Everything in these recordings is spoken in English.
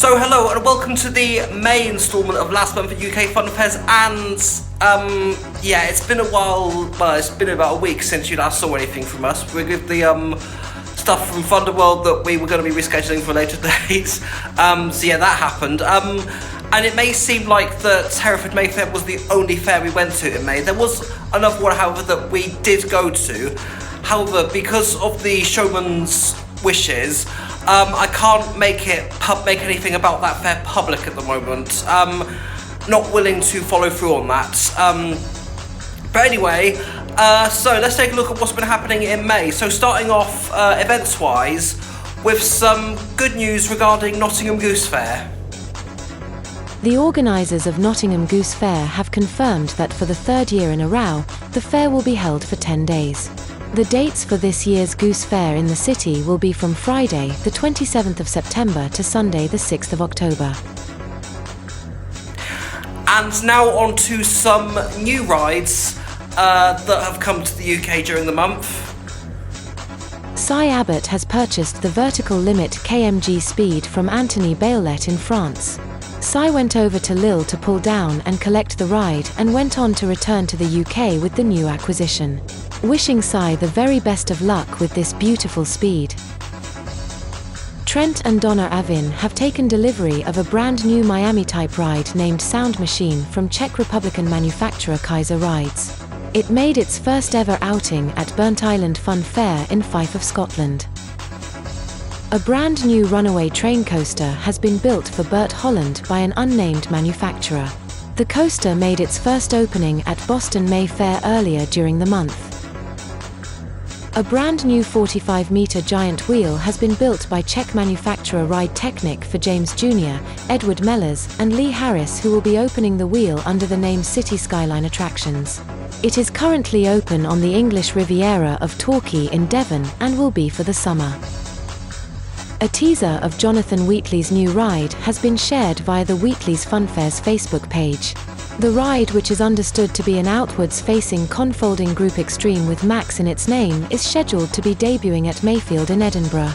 So hello and welcome to the May instalment of last month at UK Funfairs, and yeah, it's been a while, well, it's been about a week since you last saw anything from us. We're with the stuff from Thunderbolt that we were going to be rescheduling for later days. So yeah, that happened. And it may seem like that Hereford Mayfair was the only fair we went to in May. There was another one, however, that we did go to. However, because of the showman's wishes, I can't make anything about that fair public at the moment. Not willing to follow through on that. But anyway, so let's take a look at what's been happening in May. So starting off events-wise with some good news regarding Nottingham Goose Fair. The organisers of Nottingham Goose Fair have confirmed that for the third year in a row, the fair will be held for 10 days. The dates for this year's Goose Fair in the city will be from Friday, the 27th of September to Sunday, the 6th of October. And now on to some new rides that have come to the UK during the month. Abbott has purchased the vertical limit KMG Speed from Anthony Baylet in France. Went over to Lille to pull down and collect the ride and went on to return to the UK with the new acquisition. Wishing the very best of luck with this beautiful speed. Trent and Donna Avin have taken delivery of a brand new Miami-type ride named Sound Machine from Czech Republican manufacturer Kaiser Rides. It made its first ever outing at Burnt Island Fun Fair in Fife of Scotland. A brand new runaway train coaster has been built for Bert Holland by an unnamed manufacturer. The coaster made its first opening at Boston May Fair earlier during the month. A brand new 45-metre giant wheel has been built by Czech manufacturer Ride Technic for James Jr., Edward Mellors, and Lee Harris, who will be opening the wheel under the name City Skyline Attractions. It is currently open on the English Riviera of Torquay in Devon and will be for the summer. A teaser of Jonathan Wheatley's new ride has been shared via the Wheatley's Funfairs Facebook page. The ride, which is understood to be an outwards-facing confolding group extreme with Max in its name, is scheduled to be debuting at Mayfield in Edinburgh.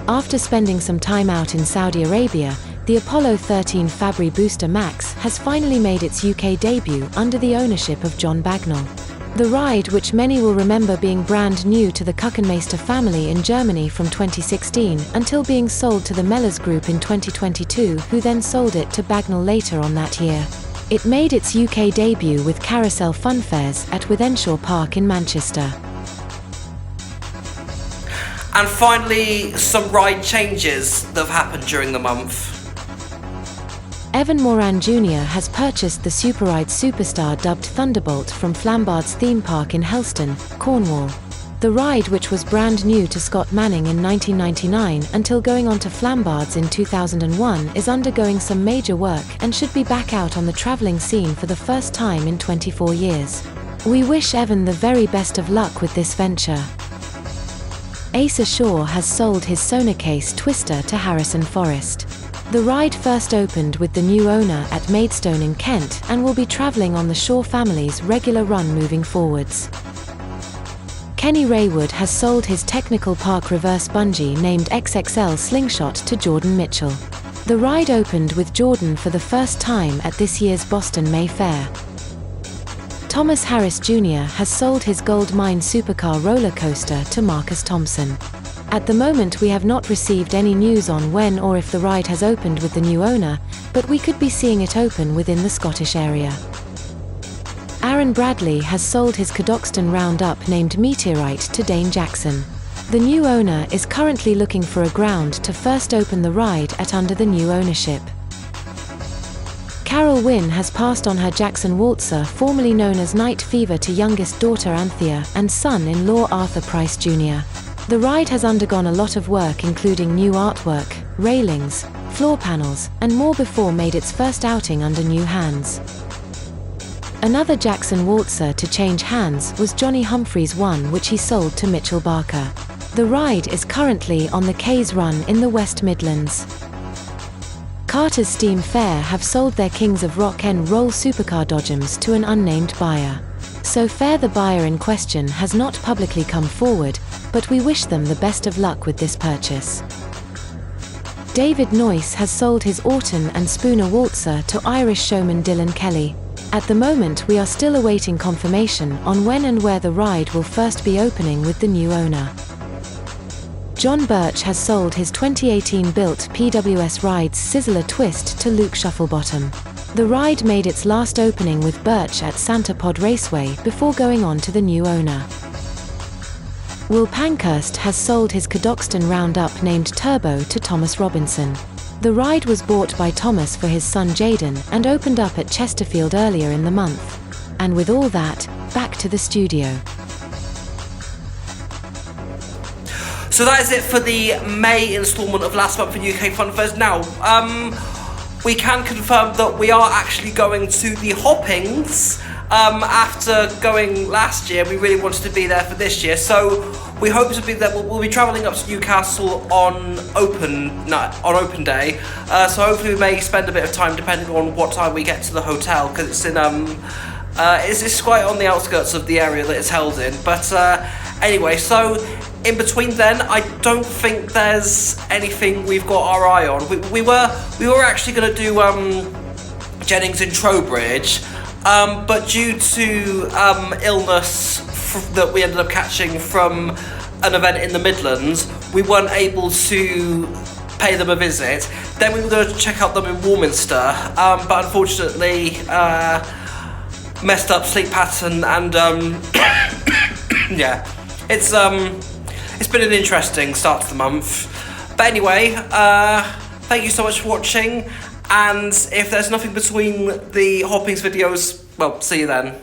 After spending some time out in Saudi Arabia, the Apollo 13 Fabry Booster Max has finally made its UK debut under the ownership of John Bagnall. The ride, which many will remember being brand new to the Kuchenmeister family in Germany from 2016 until being sold to the Mellors Group in 2022, who then sold it to Bagnall later on that year. It made its UK debut with Carousel Funfairs at Wythenshawe Park in Manchester. And finally, some ride changes that have happened during the month. Evan Moran Jr. has purchased the Superride Superstar dubbed Thunderbolt from Flambards theme park in Helston, Cornwall. The ride, which was brand new to Scott Manning in 1999 until going on to Flambards in 2001, is undergoing some major work and should be back out on the travelling scene for the first time in 24 years. We wish Evan the very best of luck with this venture. Asa Shaw has sold his Sonarcase Twister to Harrison Forest. The ride first opened with the new owner at Maidstone in Kent and will be travelling on the Shaw family's regular run moving forwards. Kenny Raywood has sold his Technical Park reverse bungee named XXL Slingshot to Jordan Mitchell. The ride opened with Jordan for the first time at this year's Boston May Fair. Thomas Harris Jr. has sold his Gold Mine Supercar roller coaster to Marcus Thompson. At the moment, we have not received any news on when or if the ride has opened with the new owner, but we could be seeing it open within the Scottish area. Aaron Bradley has sold his Cadoxton Roundup named Meteorite to Dane Jackson. The new owner is currently looking for a ground to first open the ride at under the new ownership. Carol Wynne has passed on her Jackson Waltzer, formerly known as Night Fever, to youngest daughter Anthea and son-in-law Arthur Price Jr. The ride has undergone a lot of work, including new artwork, railings, floor panels, and more before made its first outing under new hands. Another Jackson Waltzer to change hands was Johnny Humphrey's one, which he sold to Mitchell Barker. The ride is currently on the Kays Run in the West Midlands. Carter's Steam Fair have sold their Kings of Rock and Roll supercar Dodgems to an unnamed buyer. So far, the buyer in question has not publicly come forward, but we wish them the best of luck with this purchase. David Noyce has sold his Orton and Spooner Waltzer to Irish showman Dylan Kelly. At the moment, we are still awaiting confirmation on when and where the ride will first be opening with the new owner. John Birch has sold his 2018-built PWS Rides Sizzler Twist to Luke Shufflebottom. The ride made its last opening with Birch at Santa Pod Raceway before going on to the new owner. Will Pankhurst has sold his Cadoxton Roundup named Turbo to Thomas Robinson. The ride was bought by Thomas for his son Jaden and opened up at Chesterfield earlier in the month. And with all that, back to the studio. So that is it for the May instalment of Last Month in UK Funfairs. Now, we can confirm that we are actually going to the Hoppings. After going last year, we really wanted to be there for this year, so we hope to be there. We'll be travelling up to Newcastle on open day. So hopefully we may spend a bit of time, depending on what time we get to the hotel, because it's in it's quite on the outskirts of the area that it's held in. But anyway, so in between then, I don't think there's anything we've got our eye on. We were actually going to do Jennings in Trowbridge. But due to illness that we ended up catching from an event in the Midlands, we weren't able to pay them a visit. Then we were going to check out them in Warminster, but unfortunately messed up sleep pattern, and yeah, it's been an interesting start to the month. But anyway, thank you so much for watching. And if there's nothing between the Hoppings videos, well, see you then.